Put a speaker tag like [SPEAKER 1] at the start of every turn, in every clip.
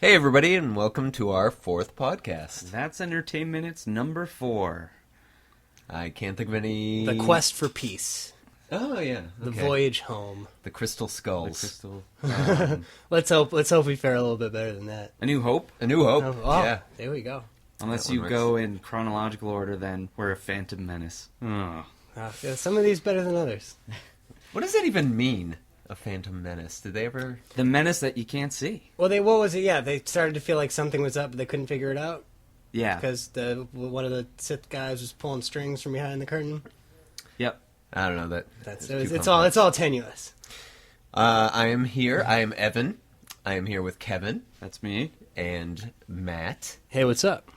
[SPEAKER 1] Hey everybody, and welcome to our fourth podcast.
[SPEAKER 2] That's EntertainMinutes number 4.
[SPEAKER 1] I can't think of any...
[SPEAKER 3] The Quest for Peace.
[SPEAKER 1] Oh, yeah.
[SPEAKER 3] The
[SPEAKER 1] okay.
[SPEAKER 3] Voyage Home.
[SPEAKER 1] The Crystal Skulls.
[SPEAKER 3] Let's hope we fare a little bit better than that.
[SPEAKER 2] A New Hope.
[SPEAKER 1] A New Hope.
[SPEAKER 3] Oh,
[SPEAKER 1] yeah.
[SPEAKER 3] There we go.
[SPEAKER 2] Unless
[SPEAKER 1] That
[SPEAKER 2] you
[SPEAKER 1] one
[SPEAKER 2] go in chronological order, then we're a Phantom Menace. Oh.
[SPEAKER 3] Yeah, some of these better than others.
[SPEAKER 1] What does that even mean, a Phantom Menace? Did they ever...
[SPEAKER 2] The menace that you can't see.
[SPEAKER 3] Well, what was it? Yeah, they started to feel like something was up, but they couldn't figure it out.
[SPEAKER 2] Yeah.
[SPEAKER 3] Because one of the Sith guys was pulling strings from behind the curtain.
[SPEAKER 2] Yep.
[SPEAKER 1] I don't know.
[SPEAKER 3] It's all tenuous.
[SPEAKER 1] I am here. I am Evan. I am here with Kevin.
[SPEAKER 2] That's me.
[SPEAKER 1] And Matt.
[SPEAKER 3] Hey, what's up?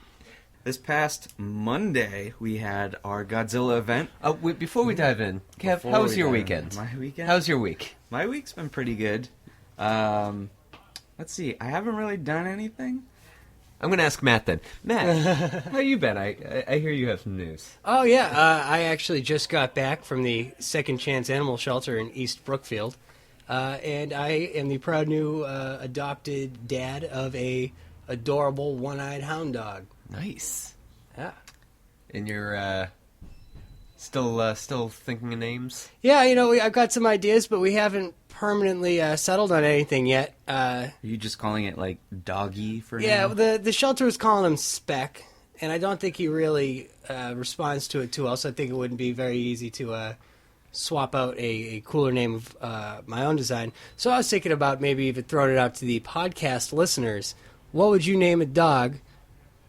[SPEAKER 2] This past Monday, we had our Godzilla event.
[SPEAKER 1] Before we dive in, Kev, how was your weekend?
[SPEAKER 2] My weekend?
[SPEAKER 1] How's your week?
[SPEAKER 2] My week's been pretty good. Let's see. I haven't really done anything.
[SPEAKER 1] I'm going to ask Matt then. Matt, how you been? I hear you have some news.
[SPEAKER 3] Oh, yeah. I actually just got back from the Second Chance Animal Shelter in East Brookfield. And I am the proud new adopted dad of a adorable one-eyed hound dog.
[SPEAKER 1] Nice.
[SPEAKER 3] Yeah.
[SPEAKER 1] And you're still thinking of names?
[SPEAKER 3] Yeah, I've got some ideas, but we haven't permanently settled on anything yet.
[SPEAKER 2] Are you just calling it, like, Doggy for
[SPEAKER 3] Yeah,
[SPEAKER 2] now?
[SPEAKER 3] the shelter was calling him Speck, and I don't think he really responds to it too well, so I think it wouldn't be very easy to swap out a cooler name of my own design. So I was thinking about maybe even throwing it out to the podcast listeners. What would you name a dog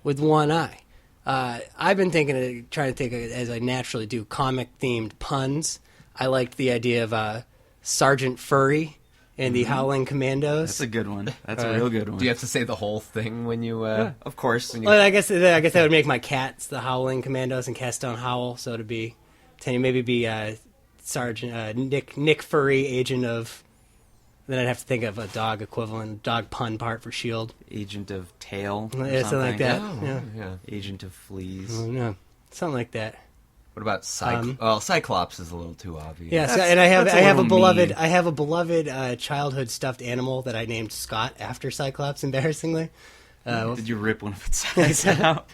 [SPEAKER 3] with one eye? I've been trying to think as I naturally do, comic-themed puns. I liked the idea of Sergeant Furry and the Howling Commandos.
[SPEAKER 2] That's a good one. That's a real good one.
[SPEAKER 1] Do you have to say the whole thing when you...
[SPEAKER 2] Yeah, of course.
[SPEAKER 3] Well, I guess that would make my cats the Howling Commandos and cats don't howl, so to be... maybe be Sergeant Nick Furry, agent of... Then I'd have to think of a dog equivalent, dog pun part for S.H.I.E.L.D.
[SPEAKER 2] Agent of Tail.
[SPEAKER 3] Yeah, something like that.
[SPEAKER 1] Oh, yeah.
[SPEAKER 2] Agent of Fleas.
[SPEAKER 3] Oh, no. Something like that.
[SPEAKER 1] What about Cyclops is a little too obvious.
[SPEAKER 3] Yeah, and I have a beloved childhood stuffed animal that I named Scott after Cyclops. Embarrassingly,
[SPEAKER 2] did you rip one of its sides out?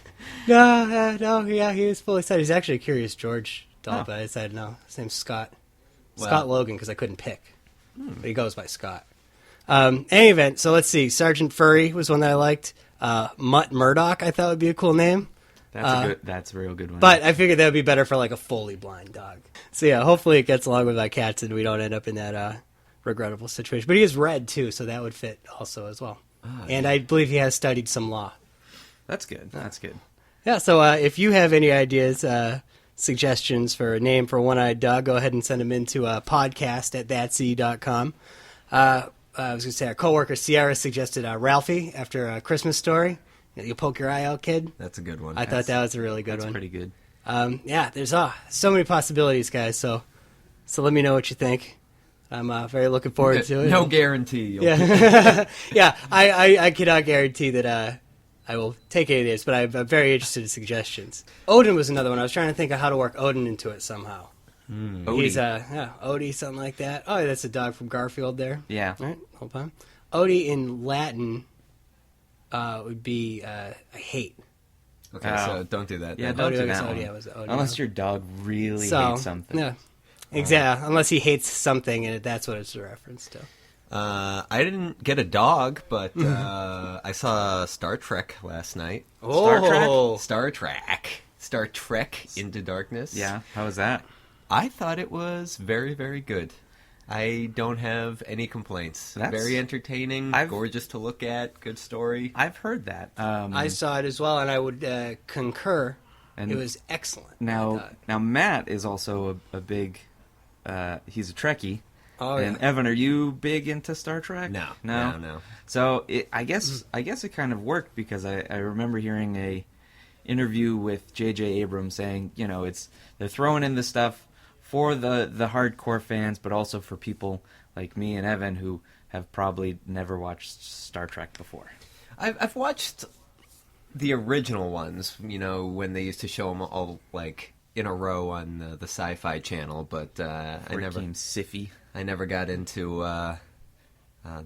[SPEAKER 3] No, yeah, he was fully signed. He's actually a Curious George doll, but I decided no, his name's Scott. Scott Logan, because I couldn't pick, but he goes by Scott. Any event, so let's see. Sergeant Furry was one that I liked. Mutt Murdoch, I thought would be a cool name.
[SPEAKER 2] That's a real good one.
[SPEAKER 3] But I figured that would be better for like a fully blind dog. So yeah, hopefully it gets along with my cats and we don't end up in that regrettable situation. But he is red too, so that would fit also as well. And I believe he has studied some law.
[SPEAKER 2] That's good. That's good.
[SPEAKER 3] Yeah, so if you have any ideas, suggestions for a name for a one-eyed dog, go ahead and send them into podcast@thatsea.com. I was going to say our coworker Sierra suggested Ralphie after A Christmas Story. You poke your eye out, kid.
[SPEAKER 1] That's a good one.
[SPEAKER 3] I thought that was a really good one.
[SPEAKER 2] That's pretty good.
[SPEAKER 3] Yeah, there's so many possibilities, guys. So let me know what you think. I'm very looking forward to it.
[SPEAKER 1] No guarantee.
[SPEAKER 3] Yeah, yeah. I cannot guarantee that I will take any of this, but I'm very interested in suggestions. Odin was another one. I was trying to think of how to work Odin into it somehow.
[SPEAKER 2] Odie.
[SPEAKER 3] He's Odie, something like that. Oh, that's a dog from Garfield there.
[SPEAKER 2] Yeah.
[SPEAKER 3] All right, hold on. Odie in Latin would be I hate.
[SPEAKER 1] Okay, so don't do that.
[SPEAKER 2] Yeah,
[SPEAKER 1] then.
[SPEAKER 2] don't do
[SPEAKER 3] Odie
[SPEAKER 2] that
[SPEAKER 3] was
[SPEAKER 2] one.
[SPEAKER 3] Odie.
[SPEAKER 2] Unless your dog really hates something.
[SPEAKER 3] Yeah, exactly. Unless he hates something, and that's what it's a reference to.
[SPEAKER 1] I didn't get a dog, but I saw Star Trek last night.
[SPEAKER 3] Oh.
[SPEAKER 1] Star Trek Into Darkness.
[SPEAKER 2] Yeah, how was that?
[SPEAKER 1] I thought it was very, very good. I don't have any complaints. Very entertaining, gorgeous to look at, good story.
[SPEAKER 2] I've heard that.
[SPEAKER 3] I saw it as well, and I would concur. And it was excellent.
[SPEAKER 2] Now Matt is also a big. He's a Trekkie.
[SPEAKER 3] Oh,
[SPEAKER 2] and
[SPEAKER 3] yeah.
[SPEAKER 2] Evan, are you big into Star Trek?
[SPEAKER 1] No.
[SPEAKER 2] So I guess it kind of worked because I remember hearing a interview with J.J. Abrams saying, they're throwing in this stuff for the hardcore fans, but also for people like me and Evan who have probably never watched Star Trek before.
[SPEAKER 1] I've watched the original ones, when they used to show them all like in a row on the Sci-Fi Channel, but I never
[SPEAKER 2] became Siffy.
[SPEAKER 1] I never got into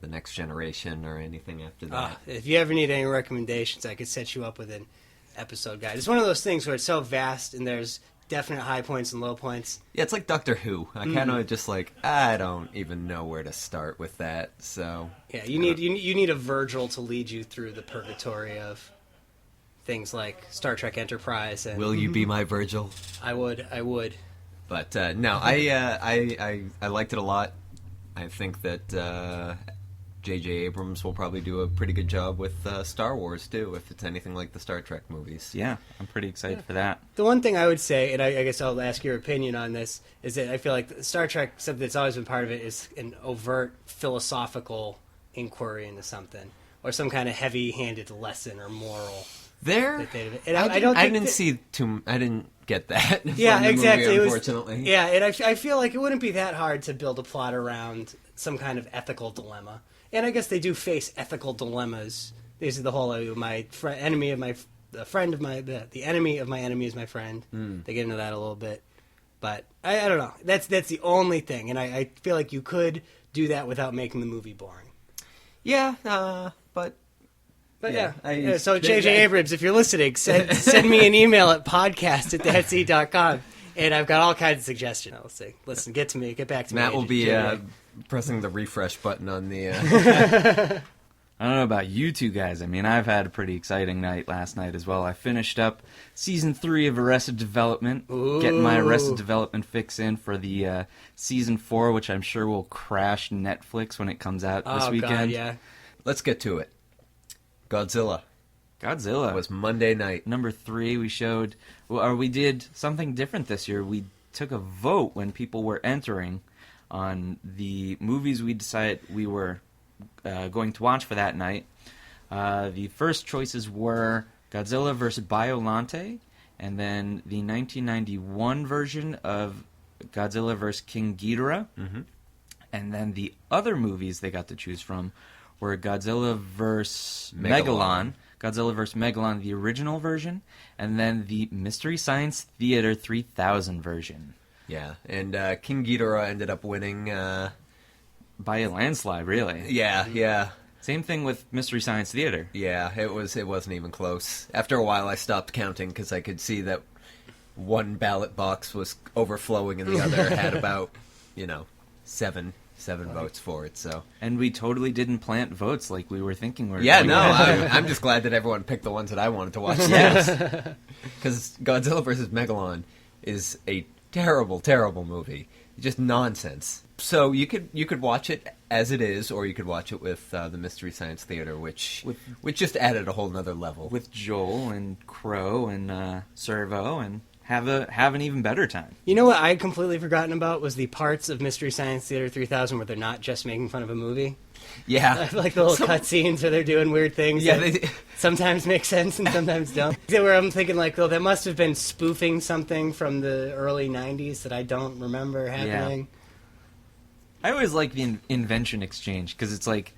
[SPEAKER 1] The Next Generation or anything after that.
[SPEAKER 3] If you ever need any recommendations, I could set you up with an episode guide. It's one of those things where it's so vast and there's definite high points and low points.
[SPEAKER 1] Yeah, it's like Doctor Who. I kind of just like, I don't even know where to start with that. So
[SPEAKER 3] yeah, you need a Virgil to lead you through the purgatory of things like Star Trek Enterprise. And
[SPEAKER 1] will you be my Virgil?
[SPEAKER 3] I would.
[SPEAKER 1] But no, I liked it a lot. I think that J.J. Abrams will probably do a pretty good job with Star Wars, too, if it's anything like the Star Trek movies.
[SPEAKER 2] Yeah, I'm pretty excited for that.
[SPEAKER 3] The one thing I would say, and I guess I'll ask your opinion on this, is that I feel like Star Trek, something that's always been part of it, is an overt philosophical inquiry into something, or some kind of heavy-handed lesson or moral.
[SPEAKER 1] I didn't get that.
[SPEAKER 3] Yeah,
[SPEAKER 1] from the
[SPEAKER 3] exactly.
[SPEAKER 1] Movie, unfortunately.
[SPEAKER 3] And I feel like it wouldn't be that hard to build a plot around some kind of ethical dilemma. And I guess they do face ethical dilemmas. This is the whole the enemy of my enemy is my friend. They get into that a little bit, but I don't know. That's the only thing, and I feel like you could do that without making the movie boring.
[SPEAKER 1] Yeah, but
[SPEAKER 3] yeah. So J.J. Abrams, if you're listening, send me an email at podcast@thatseat.com, and I've got all kinds of suggestions. Let's see. Listen, get back to me.
[SPEAKER 1] Matt will be pressing the refresh button on the...
[SPEAKER 2] I don't know about you two guys. I mean, I've had a pretty exciting night last night as well. I finished up Season 3 of Arrested Development, getting my Arrested Development fix in for the Season 4, which I'm sure will crash Netflix when it comes out this weekend.
[SPEAKER 3] God, yeah.
[SPEAKER 1] Let's get to it. Godzilla was Monday night.
[SPEAKER 2] Number 3, we did something different this year. We took a vote when people were entering on the movies we decided we were going to watch for that night. The first choices were Godzilla vs. Biollante, and then the 1991 version of Godzilla vs. King Ghidorah. Mm-hmm. And then the other movies they got to choose from were Godzilla vs. Megalon, Godzilla vs. Megalon, the original version, and then the Mystery Science Theater 3000 version.
[SPEAKER 1] Yeah, and King Ghidorah ended up winning...
[SPEAKER 2] by a landslide, really.
[SPEAKER 1] Yeah.
[SPEAKER 2] Same thing with Mystery Science Theater.
[SPEAKER 1] Yeah, it wasn't even close. After a while, I stopped counting because I could see that one ballot box was overflowing and the other had about, seven votes for it. So,
[SPEAKER 2] and we totally didn't plant votes like we were thinking we were.
[SPEAKER 1] Yeah, no, I'm just glad that everyone picked the ones that I wanted to watch. Yes, because Godzilla vs. Megalon is a terrible, terrible movie. Just nonsense. So you could watch it as it is, or you could watch it with the Mystery Science Theater, which just added a whole nother level
[SPEAKER 2] with Joel and Crow and Servo, and have an even better time.
[SPEAKER 3] You know what I had completely forgotten about was the parts of Mystery Science Theater 3000 where they're not just making fun of a movie.
[SPEAKER 1] Yeah,
[SPEAKER 3] like the little cutscenes where they're doing weird things. Yeah, that sometimes make sense and sometimes don't. Where I'm thinking like, oh, that must have been spoofing something from the early '90s that I don't remember happening.
[SPEAKER 2] Yeah. I always like the invention exchange because it's like,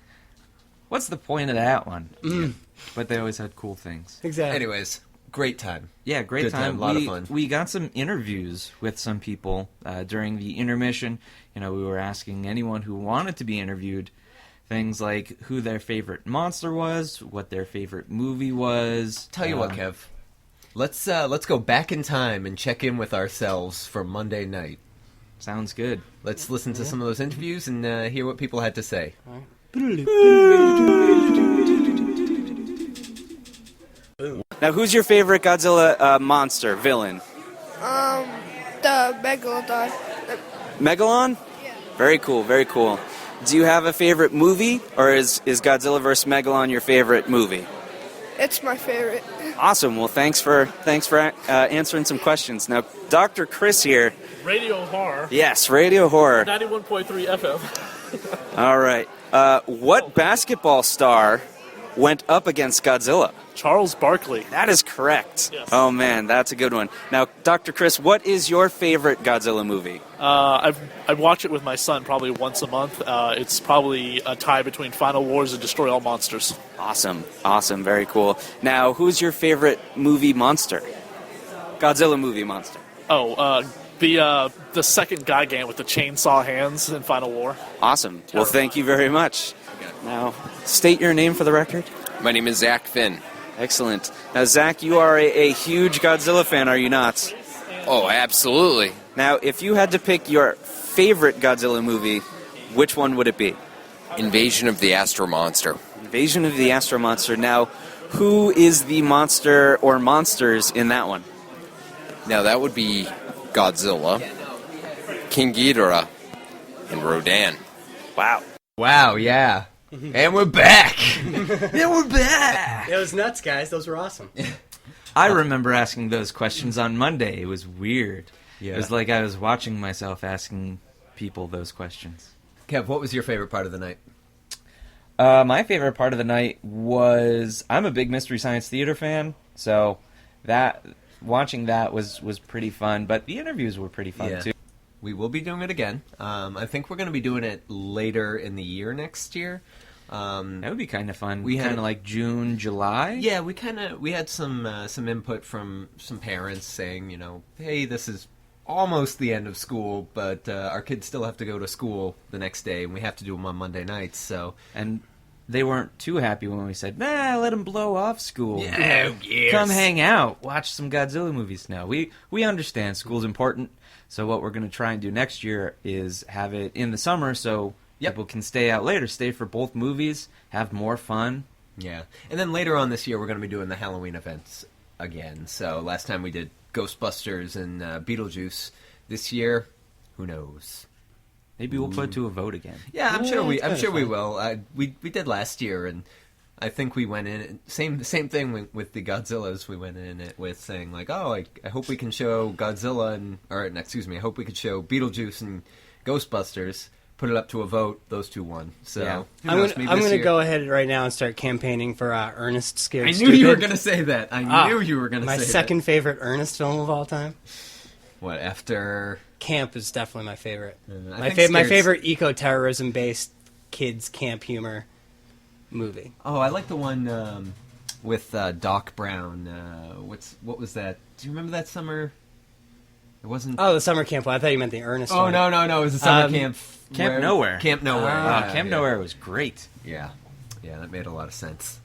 [SPEAKER 2] what's the point of that one? Yeah. But they always had cool things.
[SPEAKER 3] Exactly.
[SPEAKER 1] Anyways, great time.
[SPEAKER 2] Yeah, great time.
[SPEAKER 1] A lot of fun.
[SPEAKER 2] We got some interviews with some people during the intermission. We were asking anyone who wanted to be interviewed things like who their favorite monster was, what their favorite movie was.
[SPEAKER 1] Tell you what, Kev. Let's go back in time and check in with ourselves for Monday night.
[SPEAKER 2] Sounds good.
[SPEAKER 1] Let's listen to some of those interviews and hear what people had to say.
[SPEAKER 4] Now, who's your favorite Godzilla monster, villain?
[SPEAKER 5] The Megalodon.
[SPEAKER 4] Megalon?
[SPEAKER 5] Yeah.
[SPEAKER 4] Very cool, very cool. Do you have a favorite movie, or is Godzilla vs. Megalon your favorite movie?
[SPEAKER 5] It's my favorite.
[SPEAKER 4] Awesome. Well, thanks for answering some questions. Now, Dr. Chris here.
[SPEAKER 6] Radio horror.
[SPEAKER 4] Yes, radio horror.
[SPEAKER 6] 91.3 FM.
[SPEAKER 4] All right. What basketball star went up against Godzilla?
[SPEAKER 6] Charles Barkley.
[SPEAKER 4] That is correct.
[SPEAKER 6] Yes.
[SPEAKER 4] Oh, man, that's a good one. Now, Dr. Chris, what is your favorite Godzilla movie?
[SPEAKER 6] I watch it with my son probably once a month. It's probably a tie between Final Wars and Destroy All Monsters.
[SPEAKER 4] Awesome. Awesome. Very cool. Now, who's your favorite movie monster? Godzilla movie monster.
[SPEAKER 6] Oh, the second Gigan with the chainsaw hands in Final War.
[SPEAKER 4] Awesome. Well, thank you very much. Now, state your name for the record.
[SPEAKER 7] My name is Zach Finn.
[SPEAKER 4] Excellent. Now, Zach, you are a huge Godzilla fan, are you not?
[SPEAKER 7] Oh, absolutely.
[SPEAKER 4] Now, if you had to pick your favorite Godzilla movie, which one would it be?
[SPEAKER 7] Invasion of the Astro Monster.
[SPEAKER 4] Invasion of the Astro Monster. Now, who is the monster or monsters in that one?
[SPEAKER 7] Now, that would be Godzilla, King Ghidorah, and Rodan.
[SPEAKER 4] Wow.
[SPEAKER 1] Wow, yeah. And we're back! And we're back!
[SPEAKER 3] It was nuts, guys. Those were awesome.
[SPEAKER 2] I remember asking those questions on Monday. It was weird.
[SPEAKER 1] Yeah.
[SPEAKER 2] It was like I was watching myself asking people those questions.
[SPEAKER 1] Kev, what was your favorite part of the night?
[SPEAKER 2] My favorite part of the night was, I'm a big Mystery Science Theater fan, so watching that was pretty fun, but the interviews were pretty fun too.
[SPEAKER 1] We will be doing it again. I think we're going to be doing it later in the year next year.
[SPEAKER 2] That would be kind of fun.
[SPEAKER 1] We
[SPEAKER 2] kind
[SPEAKER 1] had
[SPEAKER 2] of like June, July.
[SPEAKER 1] Yeah, we had some input from some parents saying, hey, this is almost the end of school, but our kids still have to go to school the next day, and we have to do them on Monday nights. So,
[SPEAKER 2] and they weren't too happy when we said, let them blow off school.
[SPEAKER 1] Yeah, who cares?
[SPEAKER 2] Come hang out, watch some Godzilla movies now. We understand school's important, so what we're going to try and do next year is have it in the summer so people can stay out later, stay for both movies, have more fun.
[SPEAKER 1] Yeah, and then later on this year, we're going to be doing the Halloween events again. So last time we did Ghostbusters and Beetlejuice. This year, who knows?
[SPEAKER 2] Maybe we'll put it to a vote again.
[SPEAKER 1] Yeah, I'm sure we
[SPEAKER 3] fun.
[SPEAKER 1] will. We did last year, and I think we went in same thing with the Godzillas. We went in it with saying like, I hope we can show Godzilla I hope we could show Beetlejuice and Ghostbusters. Put it up to a vote. Those two won. So
[SPEAKER 3] I'm going to go ahead right now and start campaigning for Ernest Scared
[SPEAKER 1] I knew
[SPEAKER 3] Stupid.
[SPEAKER 1] you were going to say that. I knew you were going to say
[SPEAKER 3] my
[SPEAKER 1] that.
[SPEAKER 3] second favorite Ernest film of all time.
[SPEAKER 1] What after?
[SPEAKER 3] Camp is definitely my favorite.
[SPEAKER 1] I
[SPEAKER 3] My
[SPEAKER 1] think
[SPEAKER 3] favorite eco-terrorism based kids camp humor movie.
[SPEAKER 1] Oh, I like the one with Doc Brown. What was that? Do you remember that summer? It wasn't.
[SPEAKER 3] Oh, the summer camp one. I thought you meant the Earnest
[SPEAKER 1] Oh
[SPEAKER 3] one.
[SPEAKER 1] no! It was the summer camp.
[SPEAKER 2] Camp Nowhere.
[SPEAKER 1] Camp Nowhere.
[SPEAKER 2] Camp Nowhere was great.
[SPEAKER 1] Yeah, that made a lot of sense.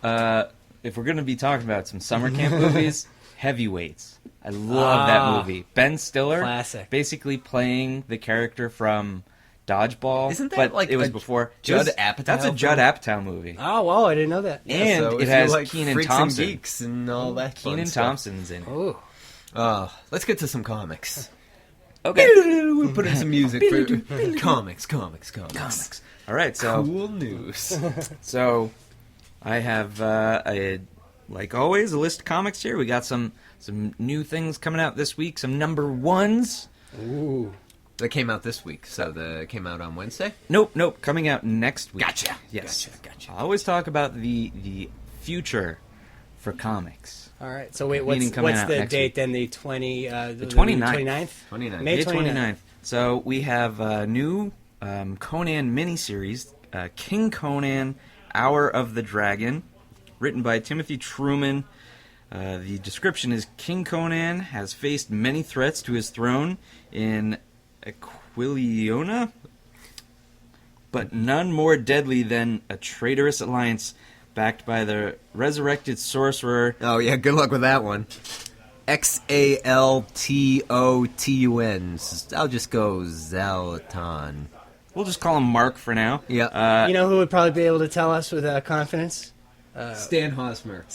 [SPEAKER 2] If we're going to be talking about some summer camp movies, Heavyweights. I love that movie. Ben Stiller,
[SPEAKER 3] classic.
[SPEAKER 2] Basically playing the character from Dodgeball.
[SPEAKER 1] Isn't that
[SPEAKER 2] but
[SPEAKER 1] like
[SPEAKER 2] it was
[SPEAKER 1] a
[SPEAKER 2] before
[SPEAKER 1] Judd
[SPEAKER 2] it was-
[SPEAKER 1] Apatow
[SPEAKER 2] That's a Judd Apatow movie.
[SPEAKER 3] Oh, wow, I didn't know that.
[SPEAKER 2] And
[SPEAKER 1] so
[SPEAKER 2] it
[SPEAKER 1] if you
[SPEAKER 2] has
[SPEAKER 1] like
[SPEAKER 2] Kenan
[SPEAKER 1] Freaks
[SPEAKER 2] Thompson.
[SPEAKER 1] and Geeks and all that. fun
[SPEAKER 2] Kenan
[SPEAKER 1] stuff.
[SPEAKER 2] Thompson's in it.
[SPEAKER 3] Oh.
[SPEAKER 1] Let's get to some comics.
[SPEAKER 2] Okay.
[SPEAKER 1] We put in some music for comics.
[SPEAKER 2] All right, so
[SPEAKER 1] Cool news.
[SPEAKER 2] So, I have, like always, a list of comics here. We got some new things coming out this week, some number ones.
[SPEAKER 3] Ooh.
[SPEAKER 1] That came out this week, so that came out on Wednesday?
[SPEAKER 2] Nope, coming out next week.
[SPEAKER 1] Gotcha.
[SPEAKER 2] Yes.
[SPEAKER 1] Gotcha.
[SPEAKER 2] I always talk about the future for comics.
[SPEAKER 3] All right, so wait,
[SPEAKER 2] Meaning
[SPEAKER 3] what's
[SPEAKER 2] coming out
[SPEAKER 3] the
[SPEAKER 2] next
[SPEAKER 3] date
[SPEAKER 2] week.
[SPEAKER 3] then? The 29th?
[SPEAKER 2] 29th.
[SPEAKER 1] 29th.
[SPEAKER 3] May 29th.
[SPEAKER 2] So we have a new Conan miniseries, King Conan, Hour of the Dragon, written by Timothy Truman. The description is King Conan has faced many threats to his throne in Aquiliona, but none more deadly than a traitorous alliance backed by the resurrected sorcerer.
[SPEAKER 1] Oh, yeah, good luck with that one. Xaltotun. I'll just go Zalatan.
[SPEAKER 2] We'll just call him Mark for now.
[SPEAKER 1] Yeah.
[SPEAKER 3] You know who would probably be able to tell us with confidence?
[SPEAKER 1] Stan Hosmer.